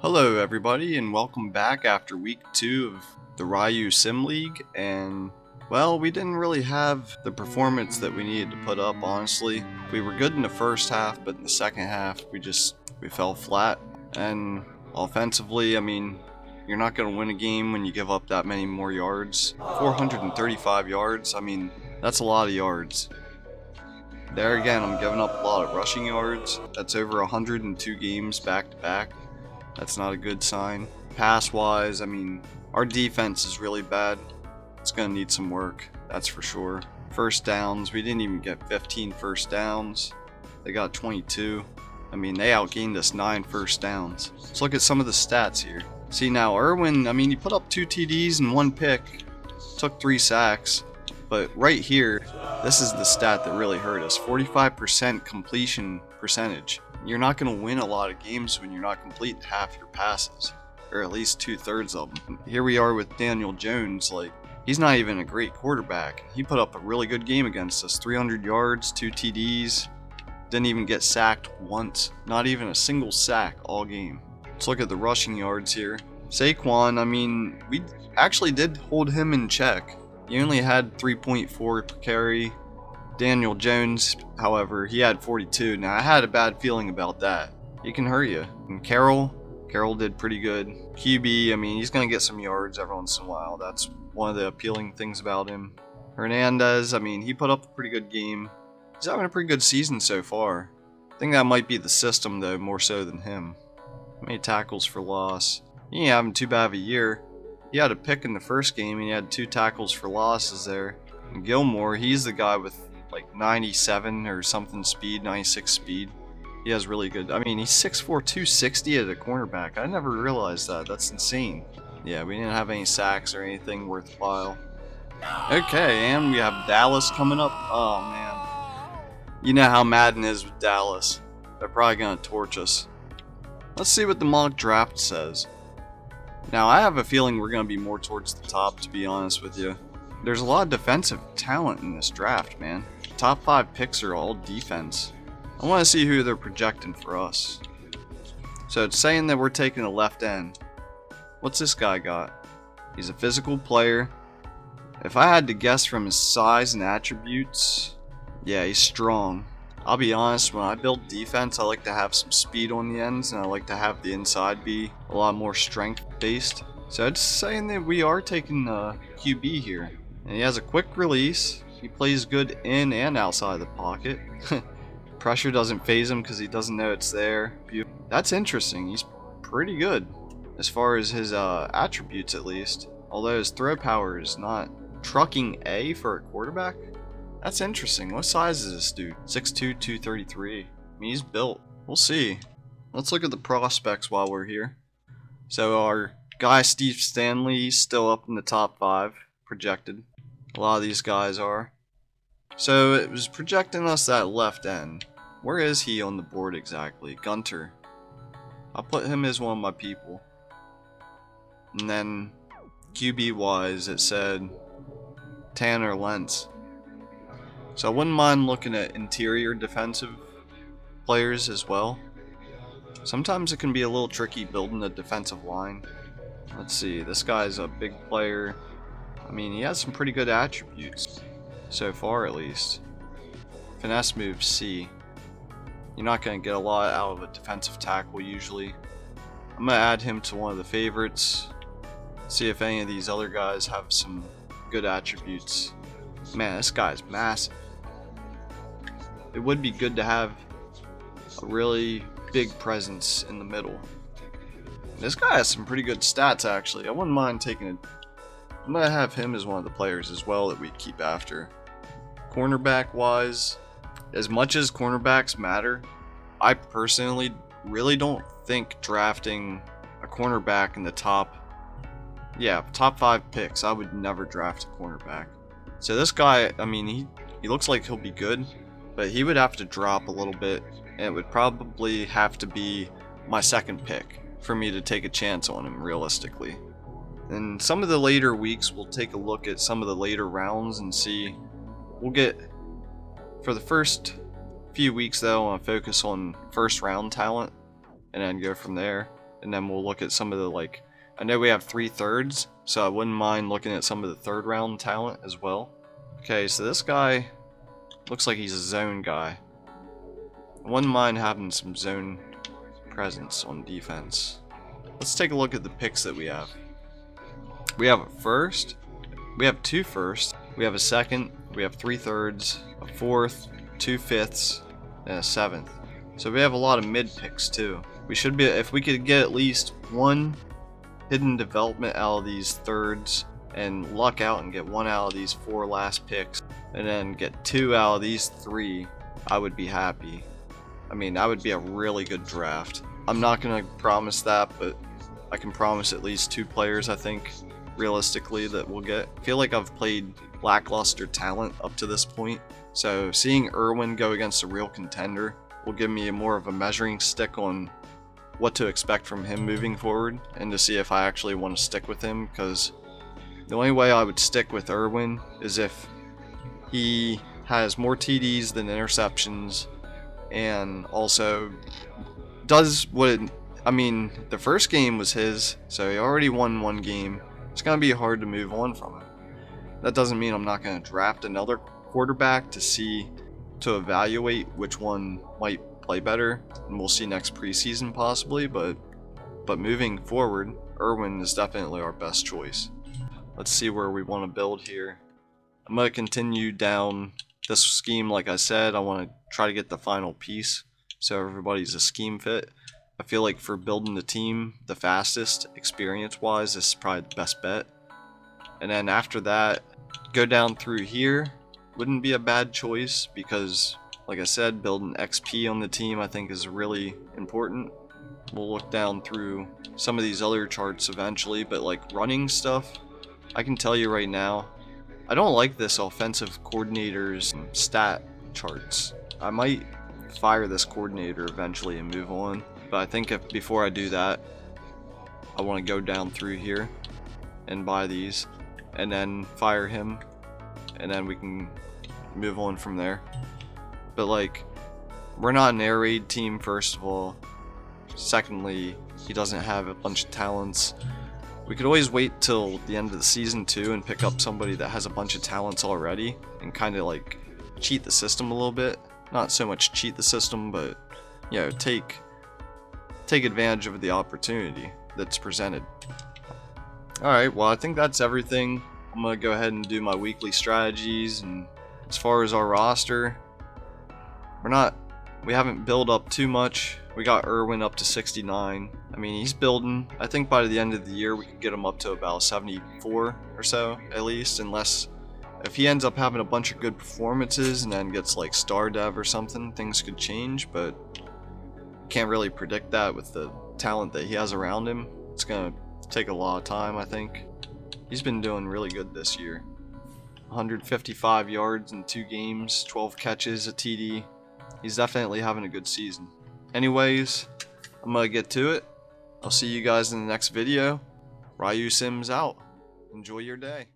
Hello everybody and welcome back after week 2 of the xRyu Sim League, and well, we didn't really have the performance that we needed to put up, honestly. We were good in the first half, but in the second half we fell flat. And offensively, I mean, you're not going to win a game when you give up that many more yards. 435 yards, I mean, that's a lot of yards. There again, I'm giving up a lot of rushing yards. That's over 102 games back to back. That's not a good sign. Pass-wise, I mean, our defense is really bad. It's going to need some work, that's for sure. First downs, we didn't even get 15 first downs. They got 22. I mean, they outgained us 9 first downs. Let's look at some of the stats here. See now, Irwin, I mean, he put up 2 TDs and 1 pick. Took 3 sacks. But right here, this is the stat that really hurt us. 45% completion percentage. You're not going to win a lot of games when you're not completing half your passes. Or at least 2/3 of them. Here we are with Daniel Jones, like, he's not even a great quarterback. He put up a really good game against us. 300 yards, 2 TDs. Didn't even get sacked once. Not even a single sack all game. Let's look at the rushing yards here. Saquon, I mean, we actually did hold him in check. He only had 3.4 per carry. Daniel Jones, however, he had 42. Now, I had a bad feeling about that. He can hurt you. And Carroll did pretty good. QB, I mean, he's going to get some yards every once in a while. That's one of the appealing things about him. Hernandez, I mean, he put up a pretty good game. He's having a pretty good season so far. I think that might be the system, though, more so than him. How many tackles for loss? He ain't having too bad of a year. He had a pick in the first game, and he had 2 tackles for losses there. And Gilmore, he's the guy with like 97 or something speed, 96 speed. He has really good, I mean, he's 6'4", 260 at a cornerback. I never realized that. That's insane. Yeah, we didn't have any sacks or anything worthwhile. Okay, and we have Dallas coming up. Oh, man. You know how Madden is with Dallas. They're probably going to torch us. Let's see what the mock draft says. Now, I have a feeling we're going to be more towards the top, to be honest with you. There's a lot of defensive talent in this draft, man. Top 5 picks are all defense. I want to see who they're projecting for us. So it's saying that we're taking a left end. What's this guy got? He's a physical player. If I had to guess from his size and attributes, yeah, he's strong. I'll be honest, when I build defense, I like to have some speed on the ends, and I like to have the inside be a lot more strength based. So it's saying that we are taking QB here. And he has a quick release. He plays good in and outside the pocket. Pressure doesn't phase him because he doesn't know it's there. That's interesting. He's pretty good as far as his attributes, at least. Although his throw power is not trucking A for a quarterback. That's interesting. What size is this dude? 6'2", 233. I mean, he's built. We'll see. Let's look at the prospects while we're here. So our guy Steve Stanley is still up in the top 5 projected. A lot of these guys are. So it was projecting us that left end. Where is he on the board exactly? Gunter. I'll put him as one of my people. And then QB wise it said Tanner Lentz. So I wouldn't mind looking at interior defensive players as well. Sometimes it can be a little tricky building a defensive line. Let's see, this guy's a big player. I mean, he has some pretty good attributes. So far, at least. Finesse move C. You're not going to get a lot out of a defensive tackle usually. I'm going to add him to one of the favorites. See if any of these other guys have some good attributes. Man, this guy's massive. It would be good to have a really big presence in the middle. This guy has some pretty good stats, actually. I wouldn't mind taking it. I'm going to have him as one of the players as well that we keep after. Cornerback wise, as much as cornerbacks matter, I personally really don't think drafting a cornerback in the top 5 picks, I would never draft a cornerback. So this guy, I mean, he looks like he'll be good, but he would have to drop a little bit, and it would probably have to be my second pick for me to take a chance on him realistically. In some of the later weeks, we'll take a look at some of the later rounds and see. We'll get, for the first few weeks though, I want to focus on first round talent and then go from there. and then we'll look at some of the, like, I know we have 3 thirds, so I wouldn't mind looking at some of the third round talent as well. Okay, so this guy looks like he's a zone guy. I wouldn't mind having some zone presence on defense. Let's take a look at the picks that we have. We have a first, we have 2 firsts, we have a second, we have 3 thirds, a fourth, 2 fifths, and a 7th. So we have a lot of mid picks too. We should be, if we could get at least 1 hidden development out of these thirds and luck out and get 1 out of these 4 last picks and then get 2 out of these 3, I would be happy. I mean, that would be a really good draft. I'm not gonna promise that, but I can promise at least 2 players, I think, realistically, that we'll get. I feel like I've played lackluster talent up to this point, so seeing Irwin go against a real contender will give me more of a measuring stick on what to expect from him moving forward, and to see if I actually want to stick with him, because the only way I would stick with Irwin is if he has more TDs than interceptions, and also does what it, I mean, the first game was his, so he already won 1 game. It's going to be hard to move on from him. That doesn't mean I'm not going to draft another quarterback to evaluate which one might play better, and we'll see next preseason possibly, but moving forward, Irwin is definitely our best choice. Let's see where we want to build here. I'm going to continue down this scheme. Like I said, I want to try to get the final piece so everybody's a scheme fit. I feel like for building the team the fastest, experience wise, this is probably the best bet. And then after that, go down through here wouldn't be a bad choice, because like I said, building XP on the team I think is really important. We'll look down through some of these other charts eventually, but like running stuff, I can tell you right now, I don't like this offensive coordinator's stat charts. I might fire this coordinator eventually and move on, but I think before I do that, I want to go down through here and buy these and then fire him, and then we can move on from there. But like, we're not an air raid team, first of all. Secondly, he doesn't have a bunch of talents. We could always wait till the end of the season too and pick up somebody that has a bunch of talents already and kind of like cheat the system a little bit. Not so much cheat the system, but you know, take advantage of the opportunity that's presented. Alright, well I think that's everything. I'm gonna go ahead and do my weekly strategies, and as far as our roster, we haven't built up too much. We got Irwin up to 69. I mean, he's building. I think by the end of the year we could get him up to about 74 or so at least, unless if he ends up having a bunch of good performances and then gets like star dev or something, things could change, but can't really predict that with the talent that he has around him. It's gonna take a lot of time, I think. He's been doing really good this year. 155 yards in 2 games, 12 catches, a TD. He's definitely having a good season. Anyways, I'm gonna get to it. I'll see you guys in the next video. Ryu Sims out. Enjoy your day.